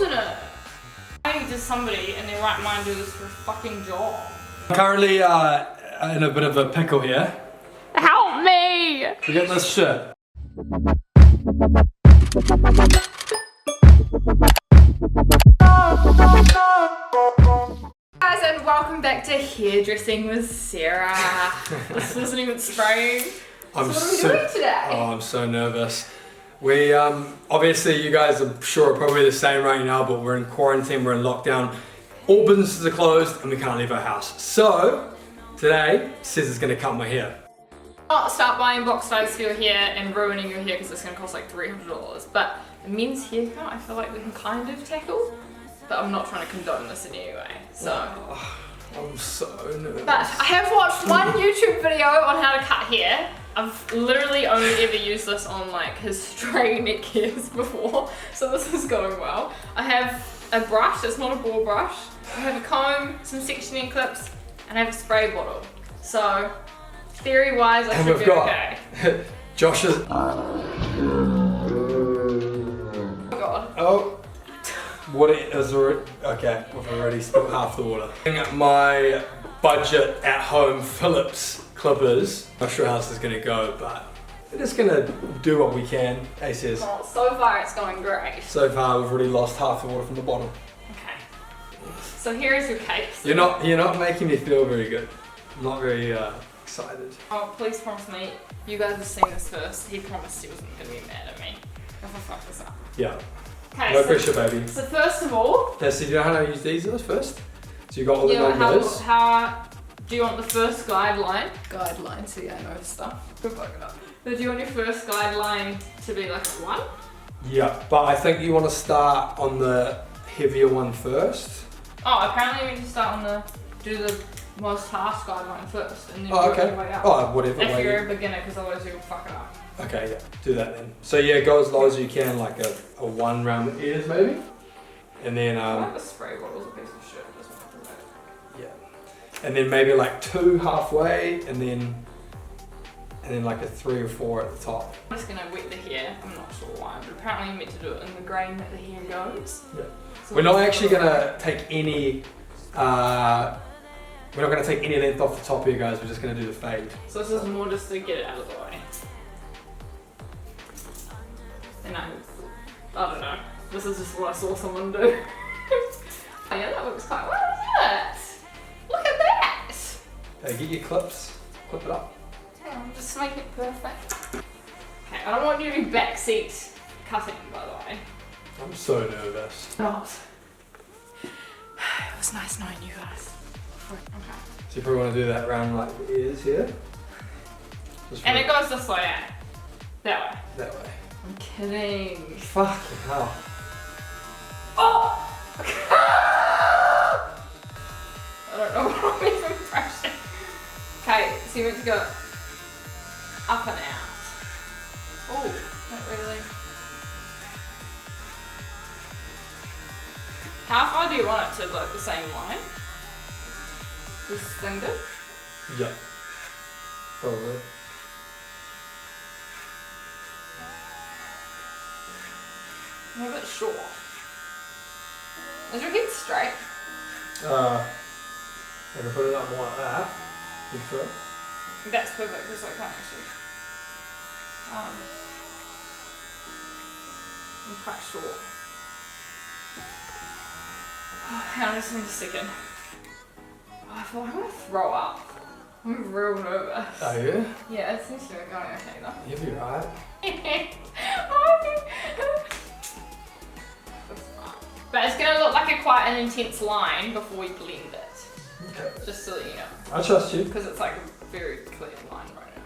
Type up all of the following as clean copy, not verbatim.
in it. Why does somebody in their right mind do this for a fucking job? I'm currently in a bit of a pickle here. Help me! We get this shit. Guys, and welcome back to Hairdressing with Sarah. This wasn't even spraying. So what are we doing today? Oh, I'm so nervous. We, obviously you guys I'm sure are probably the same right now, but we're in quarantine, we're in lockdown. All businesses are closed and we can't leave our house. So, today, Sis is gonna cut my hair. Not start buying box ties for your hair and ruining your hair because it's gonna cost like $300. But a men's haircut, I feel like we can kind of tackle. But I'm not trying to condone this in any way, so. I'm so nervous. But I have watched one YouTube video on how to cut hair. I've literally only ever used this on like his stray neck hairs before, so this is going well. I have a brush, it's not a ball brush. I have a comb, some sectioning clips, and I have a spray bottle. So, theory-wise, I should be okay. Josh's. Oh god. Oh. What it is already, okay, we've already spilled half the water. My budget at home Philips clippers. Not sure how this is gonna go, but we're just gonna do what we can. Hey sis. Well, so far it's going great. So far we've already lost half the water from the bottom. Okay. So here is your cake. You're not making me feel very good. I'm not very excited. Oh, please promise me. You guys have seen this first. He promised he wasn't gonna be mad at me if I fuck this up. Yeah. Okay, No pressure, baby. So first of all, yeah, so do you know how to use these first? So you got all the yeah, numbers. how do you want the first guideline? Guideline, so yeah, I know stuff. Good fuck it up. So do you want your first guideline to be like a 1? Yeah, but I think you want to start on the heavier one first. Oh, apparently we need to start on do the most harsh guideline first, and then Oh, work okay. your way up. Oh, whatever If way. you're a beginner, because otherwise you'll fuck it up. Okay, yeah, do that then. So yeah, go as low as you can, like a 1 round the ears maybe. And then I like the spray bottle's a piece of shit. It doesn't want to do that. yeah. And then maybe like 2 halfway, and then like a 3 or 4 at the top. I'm just gonna wet the hair. I'm not sure why, but apparently you're meant to do it in the grain that the hair goes. Yeah. So We're not actually gonna take any we're not gonna take any length off the top here, guys. We're just gonna do the fade. So this is more just to get it out of the way. And I don't know. This is just what I saw someone do. Oh yeah, that looks quite well, doesn't it? Look at that! Okay, get your clips, clip it up. Hang on, just make it perfect. Okay, I don't want you to be backseat cutting, by the way. I'm so nervous. Not. It was nice knowing you guys. Okay. So you probably want to do that round like the ears here. Just And it goes this way, eh? That way. that way. I'm kidding. Fucking hell. Oh! I don't know what I'm even brushing. Okay, so you want to go up and out. Oh, not really. How far do you want it to like the same line? This thing good? Yeah. Probably. I'm a bit short. Is your head straight? I can put it up more like that. Good for it. That's perfect because I can't actually. I'm quite short. Hang on, just need a second. Oh, I feel like I'm gonna throw up. I'm real nervous. Are you? Yeah, it seems to be going okay though. You'll be right. But it's gonna look like quite an intense line before we blend it. Okay. Just so that you know. I trust you. Because it's like a very clear line right now.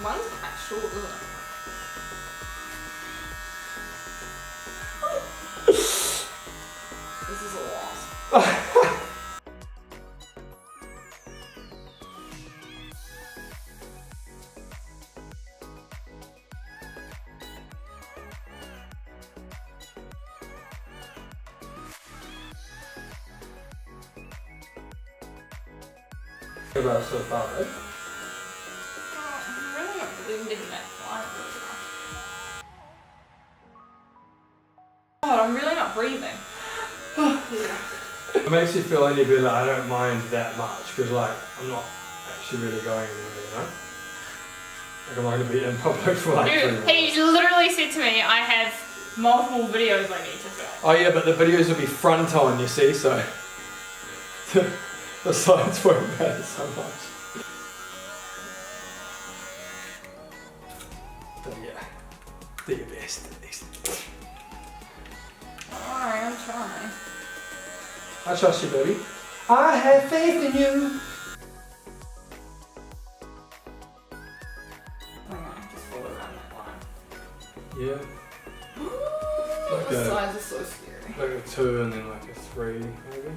Mine's quite short, isn't it? This is a lot. About so far, right? I'm really not blending that line. start breathing. Yeah. It makes you feel any better. I don't mind that much because like I'm not actually really going anywhere, you know? Like I'm not going to be in public for like 3 Dude, minutes. he literally said to me, I have multiple videos I need to film. Oh yeah, but the videos will be front on, you see, so the sides won't matter so much. But yeah, do your best at least. Alright, I'm trying. I trust you, baby. I have faith in you. Alright, just follow around that line. Yeah. The sides are so scary. Like a 2 and then like a 3, maybe.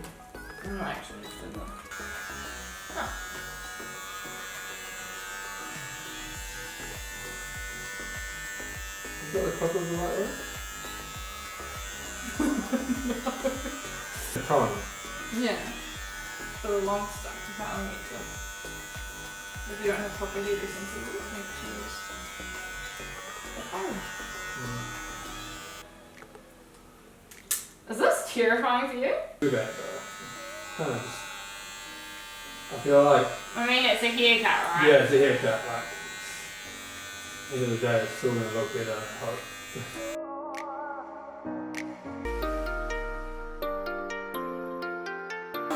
I'm not actually just in them. Huh. You got the clippers the right way? Come on. Yeah. For the long stuff, you can't only get to. If you don't have proper heater sensitivity, you need to use. Oh. Is this terrifying for you? Too bad though. Kind of just, I feel like, I mean, it's a haircut, right? yeah, it's a haircut, like, end of the day, it's still gonna look better, I hope.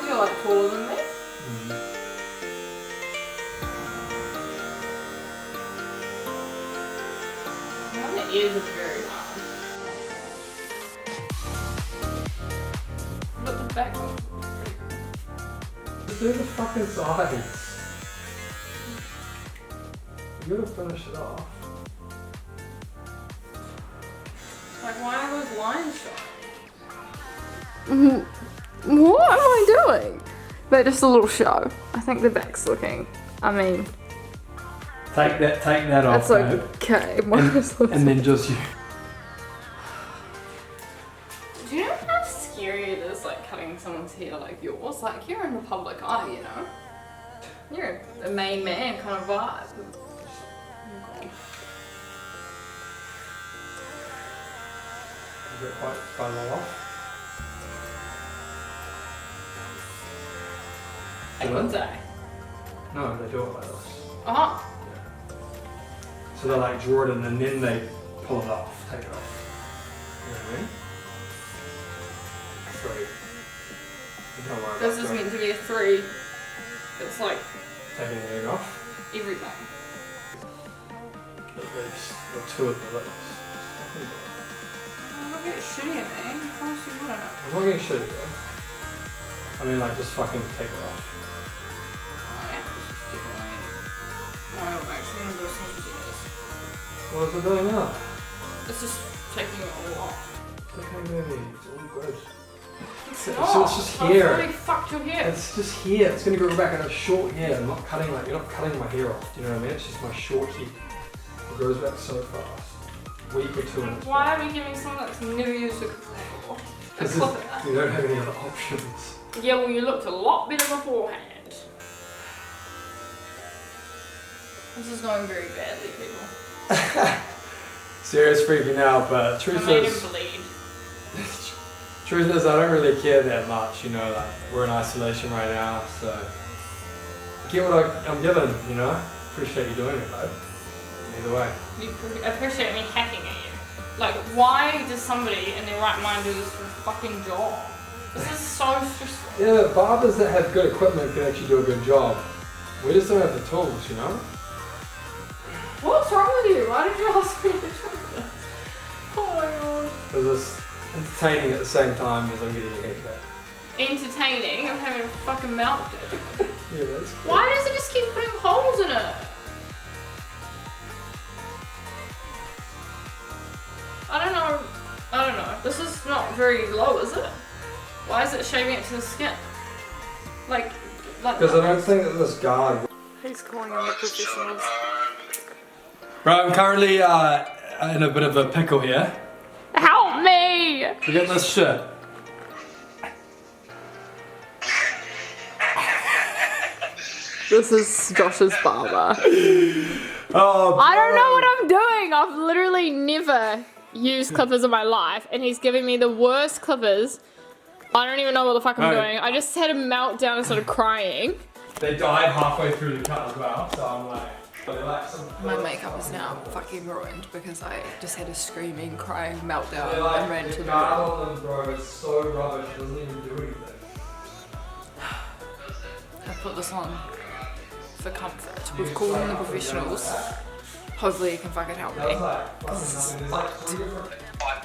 You're like taller than me. The ears are very hard. But the back one is pretty cool. Just do the fucking sides. You gotta finish it off. Like, why are those lines showing? What am I doing? But just a little show. I think the back's looking. I mean, Take that off, that's babe. okay. And then just you. Do you know how scary it is, like, cutting someone's hair like yours? Like, you're in the public eye, you know? You're a main man kind of vibe. Is it quite fun off? Like, what's that? No, they do it like this. Uh-huh. So they like draw it in and then they pull it off, take it off. You know what I mean? 3. Don't worry This about is that. meant to be a 3. It's like Taking anything off. everything. At least. Or 2 of the lips. I'm not getting shitty at me. Of course you wouldn't. I'm not getting shitty though. I mean like just fucking take it off. No, I'm actually gonna go some scissors. What is it doing now? It's just taking it all off. Okay baby, it's all good. It's It's not. just I've here. already fucked your hair. It's just here, it's gonna go back and it's short hair. I'm not cutting like, you're not cutting my hair off, do you know what I mean? It's just my short hair. It grows back so fast. Week or 2 minutes. Why are we giving someone that's never used a clipper before? Because you don't have any other options. Yeah, well, you looked a lot better beforehand. This is going very badly, people. Serious freaking out, but I truth made is, him bleed. truth is I don't really care that much, you know, like we're in isolation right now, so I get what I'm given, you know. Appreciate you doing it, though. Either way. You appreciate me hacking at you. Like, why does somebody in their right mind do this for a fucking job? This is so stressful. Yeah, but barbers that have good equipment can actually do a good job. We just don't have the tools, you know. What's wrong with you? Why did you ask me to do this? Oh my god. Because it's entertaining at the same time as I'm getting a haircut. Entertaining? I'm having a fucking meltdown. Yeah, that's cool. Why does it just keep putting holes in it? I don't know. This is not very low, is it? Why is it shaving it to the skin? Like. Because I don't think that this guard. He's calling in the professionals. Right, I'm currently in a bit of a pickle here. Help me! Forget this shit. This is Josh's barber. Oh, I don't know what I'm doing. I've literally never used clippers of my life, and he's giving me the worst clippers. I don't even know what the fuck I'm doing. I just had a meltdown and started crying. They died halfway through the cut as well, so I'm like, My makeup is now fucking ruined because I just had a screaming, crying meltdown and ran to the guard room. on them, bro, is so rubbish, it doesn't even do anything. I put this on for comfort. We've called in the professionals. Hopefully you can fucking help me. This is fucked. 5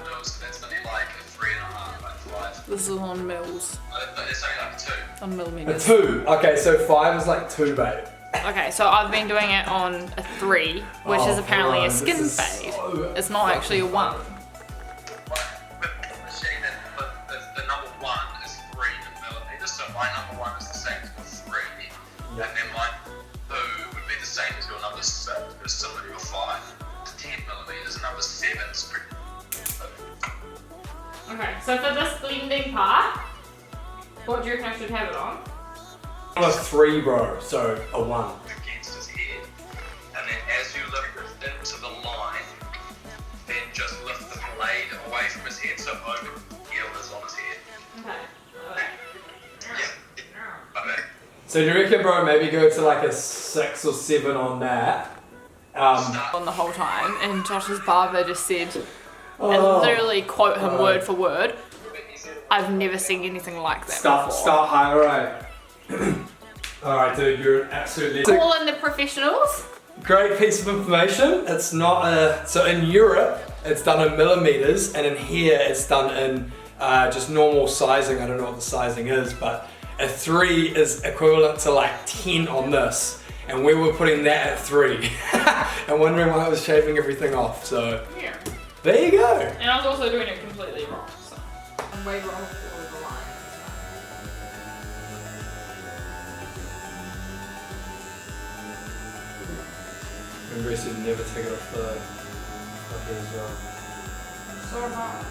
mils, so that's only like 3.5, like 5. This is on mils, It's only like 2. on A millimeters. 2. Okay, so 5 is like 2, babe. Okay, so I've been doing it on a 3, which is apparently a skin fade. It's not actually a 1. With the machine, the number 1 is 3 millimeters, so my number 1 is the same as your 3, and then my 2 would be the same as your number 6, but similar to your 5. It's 10 millimeters, and number 7 is pretty. Okay, so for this blending part, what do you reckon I should have it on? I'm a 3, bro, so a 1. Against his head, and then as you lift it into the line, then just lift the blade away from his head, so over heel is on his head. Okay. Yeah. Okay. So do you reckon, bro, maybe go to like a 6 or 7 on that? On the whole time, and Josh's barber just said, Oh. and literally quote him word for word, I've never seen anything like that before. Start high, alright. Alright, dude, you're an absolutely Call in the professionals. great piece of information. It's not a. So in Europe, it's done in millimeters, and in here, it's done in just normal sizing. I don't know what the sizing is, but a 3 is equivalent to like 10 on this, and we were putting that at 3 and wondering why I was shaving everything off. So Yeah. there you go. And I was also doing it completely wrong, so I'm way wrong with all the lines. Remember, I said never take it off the here as well. So hard.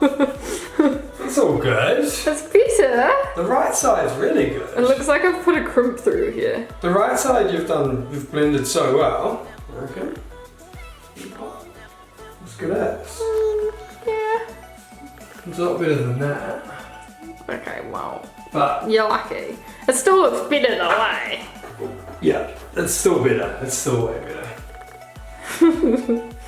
It's all good. It's better. The right side's really It good. looks like I've put a crimp through here. The right side you've blended so well. Okay. It's good ass. Yeah. It's a lot better than that. Okay, well, But you're lucky. It still looks better though, eh? yeah, it's still better. It's still way better.